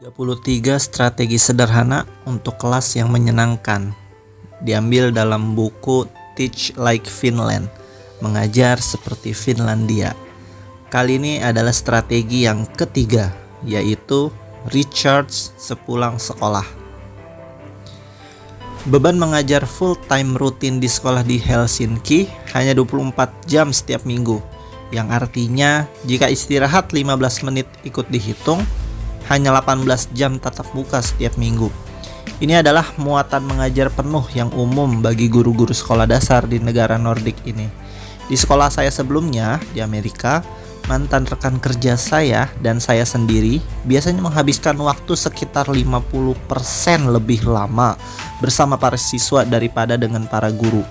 33 strategi sederhana untuk kelas yang menyenangkan. Diambil dalam buku Teach Like Finland, mengajar seperti Finlandia. Kali ini adalah strategi yang ketiga, yaitu recharge sepulang sekolah. Beban mengajar full-time rutin di sekolah di Helsinki hanya 24 jam setiap minggu, yang artinya jika istirahat 15 menit ikut dihitung, hanya 18 jam tatap muka setiap minggu. Ini adalah muatan mengajar penuh yang umum bagi guru-guru sekolah dasar di negara Nordik ini. Di sekolah saya sebelumnya, di Amerika, mantan rekan kerja saya dan saya sendiri biasanya menghabiskan waktu sekitar 50% lebih lama bersama para siswa daripada dengan para guru.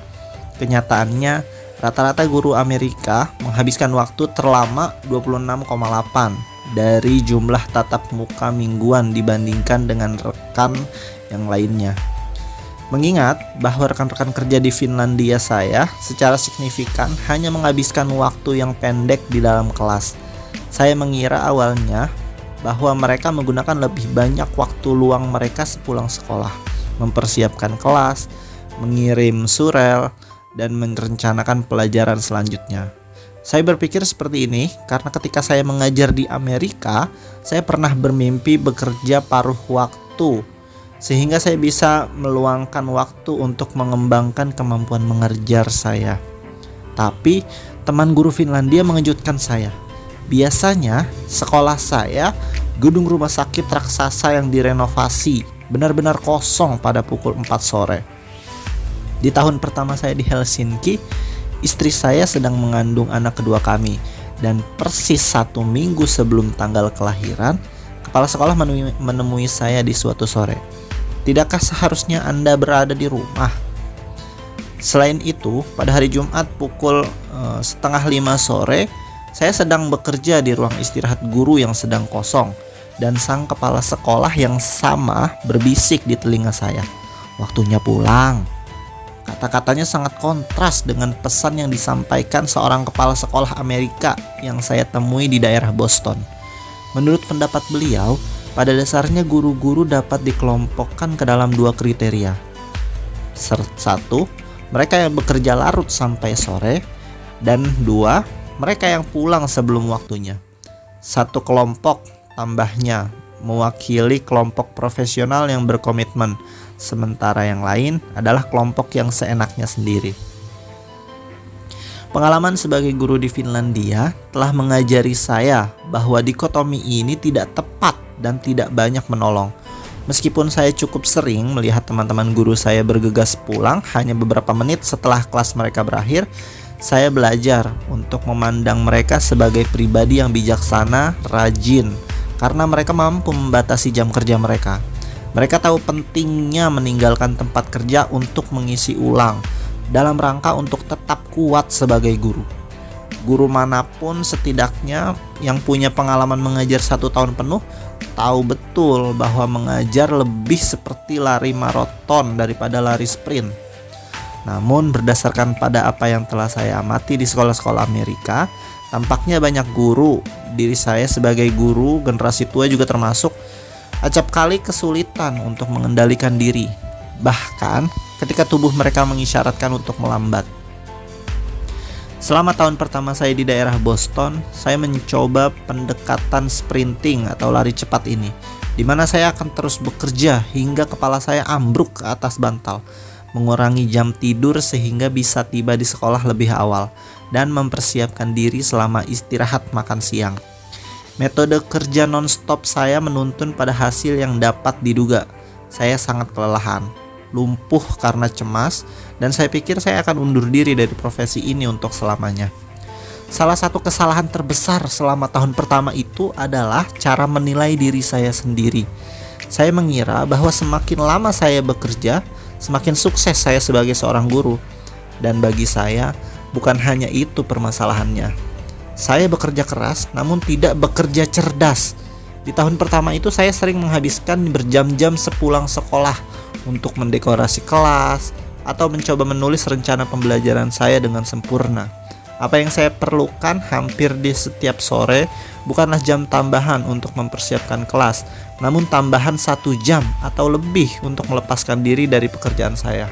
Kenyataannya, rata-rata guru Amerika menghabiskan waktu terlama 26,8 dari jumlah tatap muka mingguan dibandingkan dengan rekan yang lainnya. Mengingat bahwa rekan-rekan kerja di Finlandia saya secara signifikan hanya menghabiskan waktu yang pendek di dalam kelas, saya mengira awalnya bahwa mereka menggunakan lebih banyak waktu luang mereka sepulang sekolah, mempersiapkan kelas, mengirim surel, dan merencanakan pelajaran selanjutnya. Saya berpikir seperti ini karena ketika saya mengajar di Amerika, saya pernah bermimpi bekerja paruh waktu, sehingga saya bisa meluangkan waktu untuk mengembangkan kemampuan mengajar saya. Tapi teman guru Finlandia mengejutkan saya. Biasanya sekolah saya gedung rumah sakit raksasa yang direnovasi, benar-benar kosong pada pukul 4 sore. Di tahun pertama saya di Helsinki, istri saya sedang mengandung anak kedua kami, dan persis 1 minggu sebelum tanggal kelahiran, kepala sekolah menemui saya di suatu sore. Tidakkah seharusnya Anda berada di rumah? Selain itu, pada hari Jumat pukul 4:30 sore, saya sedang bekerja di ruang istirahat guru yang sedang kosong, dan sang kepala sekolah yang sama berbisik di telinga saya, "Waktunya pulang." Kata-katanya sangat kontras dengan pesan yang disampaikan seorang kepala sekolah Amerika yang saya temui di daerah Boston. Menurut pendapat beliau, pada dasarnya guru-guru dapat dikelompokkan ke dalam 2 kriteria. 1. Mereka yang bekerja larut sampai sore, dan 2. Mereka yang pulang sebelum waktunya. Satu kelompok, tambahnya, mewakili kelompok profesional yang berkomitmen, sementara yang lain adalah kelompok yang seenaknya sendiri. Pengalaman sebagai guru di Finlandia telah mengajari saya bahwa dikotomi ini tidak tepat dan tidak banyak menolong. Meskipun saya cukup sering melihat teman-teman guru saya bergegas pulang hanya beberapa menit setelah kelas mereka berakhir, saya belajar untuk memandang mereka sebagai pribadi yang bijaksana, rajin, karena mereka mampu membatasi jam kerja mereka. Mereka tahu pentingnya meninggalkan tempat kerja untuk mengisi ulang, dalam rangka untuk tetap kuat sebagai guru. Guru manapun setidaknya yang punya pengalaman mengajar 1 tahun penuh, tahu betul bahwa mengajar lebih seperti lari maraton daripada lari sprint. Namun berdasarkan pada apa yang telah saya amati di sekolah-sekolah Amerika, tampaknya banyak guru, diri saya sebagai guru generasi tua juga termasuk, acap kali kesulitan untuk mengendalikan diri, bahkan ketika tubuh mereka mengisyaratkan untuk melambat. Selama tahun pertama saya di daerah Boston, saya mencoba pendekatan sprinting atau lari cepat ini, di mana saya akan terus bekerja hingga kepala saya ambruk ke atas bantal, mengurangi jam tidur sehingga bisa tiba di sekolah lebih awal, dan mempersiapkan diri selama istirahat makan siang. Metode kerja non-stop saya menuntun pada hasil yang dapat diduga. Saya sangat kelelahan, lumpuh karena cemas, dan saya pikir saya akan undur diri dari profesi ini untuk selamanya. Salah satu kesalahan terbesar selama tahun pertama itu adalah cara menilai diri saya sendiri. Saya mengira bahwa semakin lama saya bekerja, semakin sukses saya sebagai seorang guru. Dan bagi saya, bukan hanya itu permasalahannya. Saya bekerja keras namun tidak bekerja cerdas. Di tahun pertama itu saya sering menghabiskan berjam-jam sepulang sekolah untuk mendekorasi kelas atau mencoba menulis rencana pembelajaran saya dengan sempurna. Apa yang saya perlukan hampir di setiap sore bukanlah jam tambahan untuk mempersiapkan kelas, namun tambahan 1 jam atau lebih untuk melepaskan diri dari pekerjaan saya.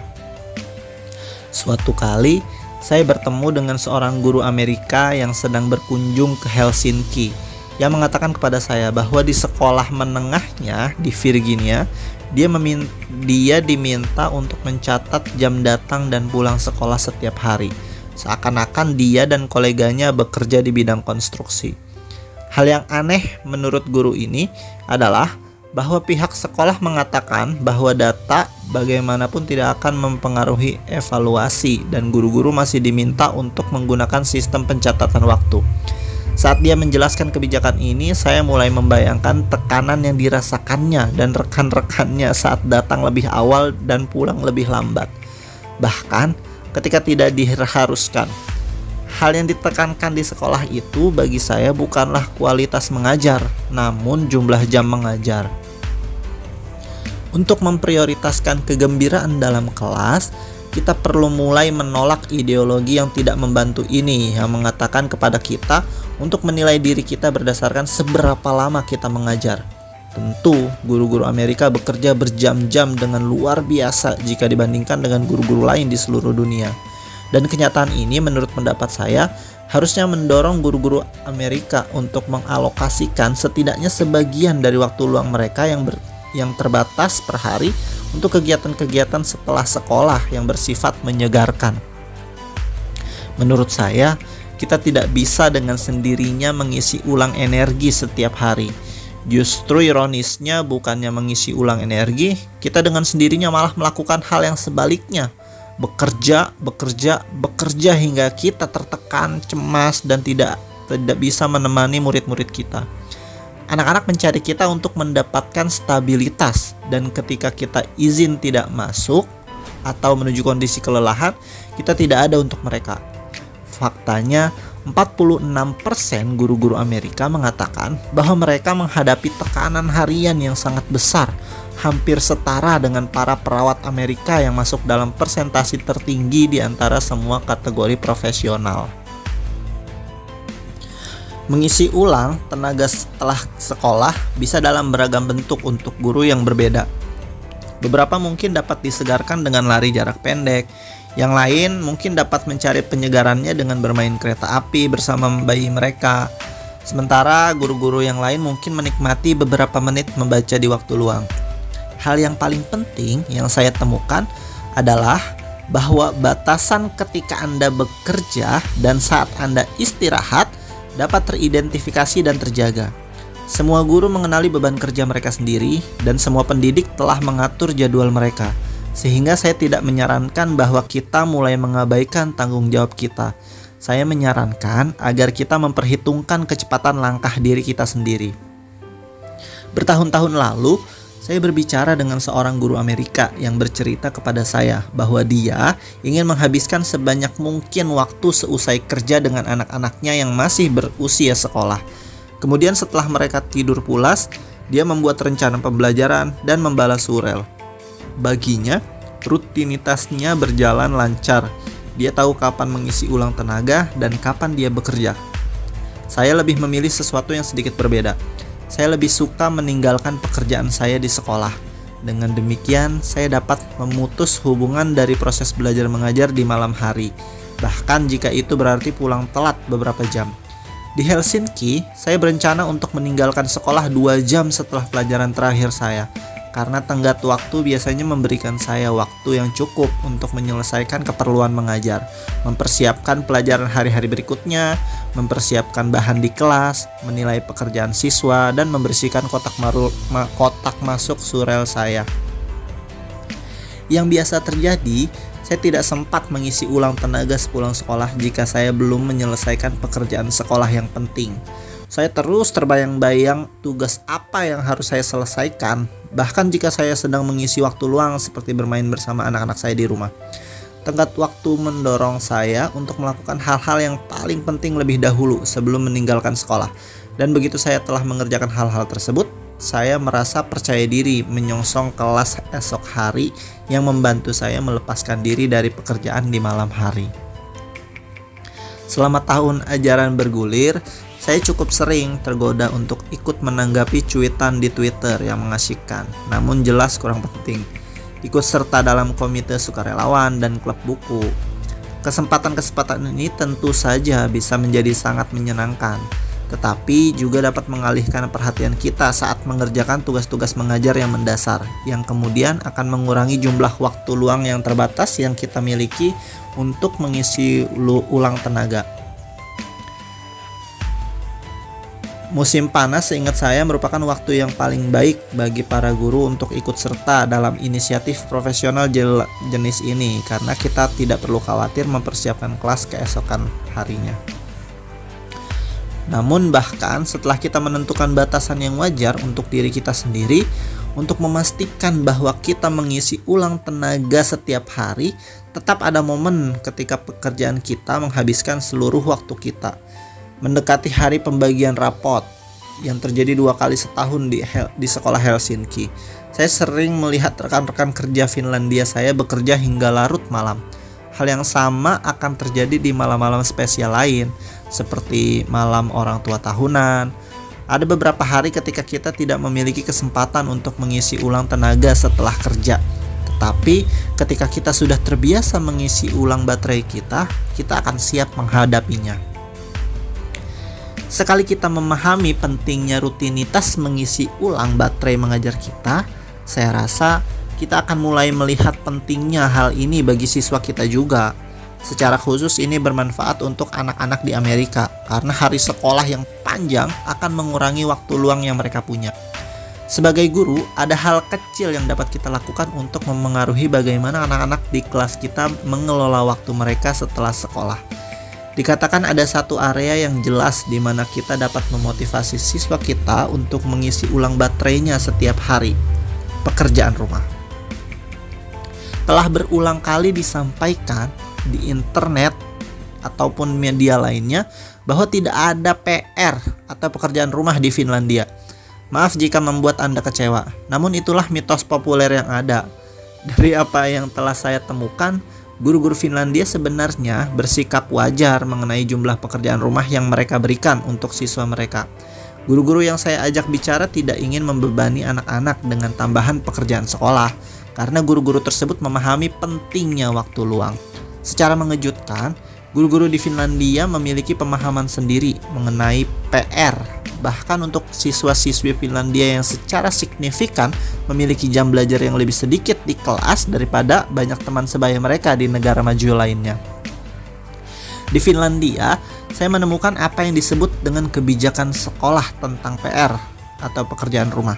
Suatu kali, saya bertemu dengan seorang guru Amerika yang sedang berkunjung ke Helsinki. Yang mengatakan kepada saya bahwa di sekolah menengahnya di Virginia, dia diminta untuk mencatat jam datang dan pulang sekolah setiap hari. Seakan-akan dia dan koleganya bekerja di bidang konstruksi. Hal yang aneh menurut guru ini adalah bahwa pihak sekolah mengatakan bahwa data bagaimanapun tidak akan mempengaruhi evaluasi dan guru-guru masih diminta untuk menggunakan sistem pencatatan waktu. Saat dia menjelaskan kebijakan ini, saya mulai membayangkan tekanan yang dirasakannya dan rekan-rekannya saat datang lebih awal dan pulang lebih lambat. Bahkan ketika tidak diharuskan. Hal yang ditekankan di sekolah itu bagi saya bukanlah kualitas mengajar, namun jumlah jam mengajar. Untuk memprioritaskan kegembiraan dalam kelas, kita perlu mulai menolak ideologi yang tidak membantu ini, yang mengatakan kepada kita untuk menilai diri kita berdasarkan seberapa lama kita mengajar. Tentu, guru-guru Amerika bekerja berjam-jam dengan luar biasa jika dibandingkan dengan guru-guru lain di seluruh dunia. Dan kenyataan ini menurut pendapat saya harusnya mendorong guru-guru Amerika untuk mengalokasikan setidaknya sebagian dari waktu luang mereka yang terbatas per hari untuk kegiatan-kegiatan setelah sekolah yang bersifat menyegarkan. Menurut saya, kita tidak bisa dengan sendirinya mengisi ulang energi setiap hari. Justru ironisnya bukannya mengisi ulang energi, kita dengan sendirinya malah melakukan hal yang sebaliknya. Bekerja hingga kita tertekan, cemas, dan tidak bisa menemani murid-murid kita. Anak-anak mencari kita untuk mendapatkan stabilitas, dan ketika kita izin tidak masuk atau menuju kondisi kelelahan, kita tidak ada untuk mereka. Faktanya, 46% guru-guru Amerika mengatakan bahwa mereka menghadapi tekanan harian yang sangat besar, hampir setara dengan para perawat Amerika yang masuk dalam persentase tertinggi di antara semua kategori profesional. Mengisi ulang tenaga setelah sekolah bisa dalam beragam bentuk untuk guru yang berbeda. Beberapa mungkin dapat disegarkan dengan lari jarak pendek, yang lain mungkin dapat mencari penyegarannya dengan bermain kereta api bersama bayi mereka. Sementara guru-guru yang lain mungkin menikmati beberapa menit membaca di waktu luang. Hal yang paling penting yang saya temukan adalah bahwa batasan ketika Anda bekerja dan saat Anda istirahat dapat teridentifikasi dan terjaga. Semua guru mengenali beban kerja mereka sendiri dan semua pendidik telah mengatur jadwal mereka. Sehingga saya tidak menyarankan bahwa kita mulai mengabaikan tanggung jawab kita. Saya menyarankan agar kita memperhitungkan kecepatan langkah diri kita sendiri. Bertahun-tahun lalu, saya berbicara dengan seorang guru Amerika yang bercerita kepada saya bahwa dia ingin menghabiskan sebanyak mungkin waktu seusai kerja dengan anak-anaknya yang masih berusia sekolah. Kemudian setelah mereka tidur pulas, dia membuat rencana pembelajaran dan membalas surel. Baginya, rutinitasnya berjalan lancar. Dia tahu kapan mengisi ulang tenaga dan kapan dia bekerja. Saya lebih memilih sesuatu yang sedikit berbeda. Saya lebih suka meninggalkan pekerjaan saya di sekolah. Dengan demikian, saya dapat memutus hubungan dari proses belajar mengajar di malam hari, bahkan jika itu berarti pulang telat beberapa jam. Di Helsinki, saya berencana untuk meninggalkan sekolah 2 jam setelah pelajaran terakhir saya, karena tenggat waktu biasanya memberikan saya waktu yang cukup untuk menyelesaikan keperluan mengajar, mempersiapkan pelajaran hari-hari berikutnya, mempersiapkan bahan di kelas, menilai pekerjaan siswa, dan membersihkan kotak masuk surel saya. Yang biasa terjadi, saya tidak sempat mengisi ulang tenaga sepulang sekolah jika saya belum menyelesaikan pekerjaan sekolah yang penting. Saya terus terbayang-bayang tugas apa yang harus saya selesaikan, bahkan jika saya sedang mengisi waktu luang seperti bermain bersama anak-anak saya di rumah. Tenggat waktu mendorong saya untuk melakukan hal-hal yang paling penting lebih dahulu sebelum meninggalkan sekolah. Dan begitu saya telah mengerjakan hal-hal tersebut, saya merasa percaya diri menyongsong kelas esok hari yang membantu saya melepaskan diri dari pekerjaan di malam hari. Selama tahun ajaran bergulir, saya cukup sering tergoda untuk ikut menanggapi cuitan di Twitter yang mengasyikkan, namun jelas kurang penting. Ikut serta dalam komite sukarelawan dan klub buku. Kesempatan-kesempatan ini tentu saja bisa menjadi sangat menyenangkan, tetapi juga dapat mengalihkan perhatian kita saat mengerjakan tugas-tugas mengajar yang mendasar, yang kemudian akan mengurangi jumlah waktu luang yang terbatas yang kita miliki untuk mengisi ulang tenaga. Musim panas seingat saya merupakan waktu yang paling baik bagi para guru untuk ikut serta dalam inisiatif profesional jenis ini, karena kita tidak perlu khawatir mempersiapkan kelas keesokan harinya. Namun bahkan setelah kita menentukan batasan yang wajar untuk diri kita sendiri, untuk memastikan bahwa kita mengisi ulang tenaga setiap hari, tetap ada momen ketika pekerjaan kita menghabiskan seluruh waktu kita. Mendekati hari pembagian rapot yang terjadi 2 kali setahun di sekolah Helsinki, saya sering melihat rekan-rekan kerja Finlandia saya bekerja hingga larut malam. Hal yang sama akan terjadi di malam-malam spesial lain, seperti malam orang tua tahunan. Ada beberapa hari ketika kita tidak memiliki kesempatan untuk mengisi ulang tenaga setelah kerja. Tetapi ketika kita sudah terbiasa mengisi ulang baterai kita akan siap menghadapinya. Sekali kita memahami pentingnya rutinitas mengisi ulang baterai mengajar kita, saya rasa kita akan mulai melihat pentingnya hal ini bagi siswa kita juga. Secara khusus ini bermanfaat untuk anak-anak di Amerika, karena hari sekolah yang panjang akan mengurangi waktu luang yang mereka punya. Sebagai guru, ada hal kecil yang dapat kita lakukan untuk memengaruhi bagaimana anak-anak di kelas kita mengelola waktu mereka setelah sekolah. Dikatakan ada satu area yang jelas di mana kita dapat memotivasi siswa kita untuk mengisi ulang baterainya setiap hari, pekerjaan rumah. Telah berulang kali disampaikan di internet ataupun media lainnya bahwa tidak ada PR atau pekerjaan rumah di Finlandia. Maaf jika membuat Anda kecewa, namun itulah mitos populer yang ada. Dari apa yang telah saya temukan, guru-guru Finlandia sebenarnya bersikap wajar mengenai jumlah pekerjaan rumah yang mereka berikan untuk siswa mereka. Guru-guru yang saya ajak bicara tidak ingin membebani anak-anak dengan tambahan pekerjaan sekolah, karena guru-guru tersebut memahami pentingnya waktu luang. Secara mengejutkan, guru-guru di Finlandia memiliki pemahaman sendiri mengenai PR. Bahkan untuk siswa-siswi Finlandia yang secara signifikan memiliki jam belajar yang lebih sedikit di kelas daripada banyak teman sebaya mereka di negara maju lainnya. Di Finlandia, saya menemukan apa yang disebut dengan kebijakan sekolah tentang PR atau pekerjaan rumah.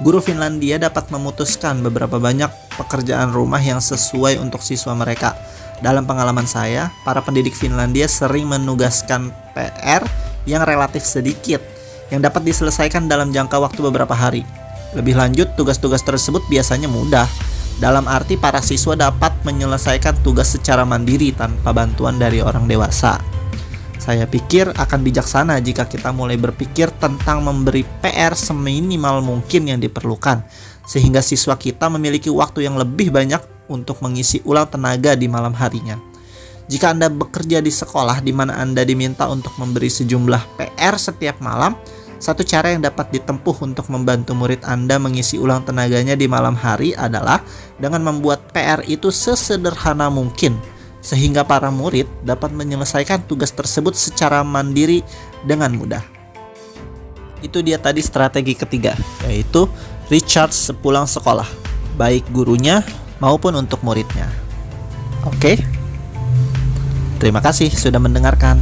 Guru Finlandia dapat memutuskan beberapa banyak pekerjaan rumah yang sesuai untuk siswa mereka. Dalam pengalaman saya, para pendidik Finlandia sering menugaskan PR yang relatif sedikit, yang dapat diselesaikan dalam jangka waktu beberapa hari. Lebih lanjut, tugas-tugas tersebut biasanya mudah, dalam arti para siswa dapat menyelesaikan tugas secara mandiri tanpa bantuan dari orang dewasa. Saya pikir akan bijaksana jika kita mulai berpikir tentang memberi PR seminimal mungkin yang diperlukan, sehingga siswa kita memiliki waktu yang lebih banyak untuk mengisi ulang tenaga di malam harinya. Jika Anda bekerja di sekolah di mana Anda diminta untuk memberi sejumlah PR setiap malam, satu cara yang dapat ditempuh untuk membantu murid Anda mengisi ulang tenaganya di malam hari adalah dengan membuat PR itu sesederhana mungkin, sehingga para murid dapat menyelesaikan tugas tersebut secara mandiri dengan mudah. Itu dia tadi strategi ketiga, yaitu recharge sepulang sekolah, baik gurunya maupun untuk muridnya. Oke? Terima kasih sudah mendengarkan.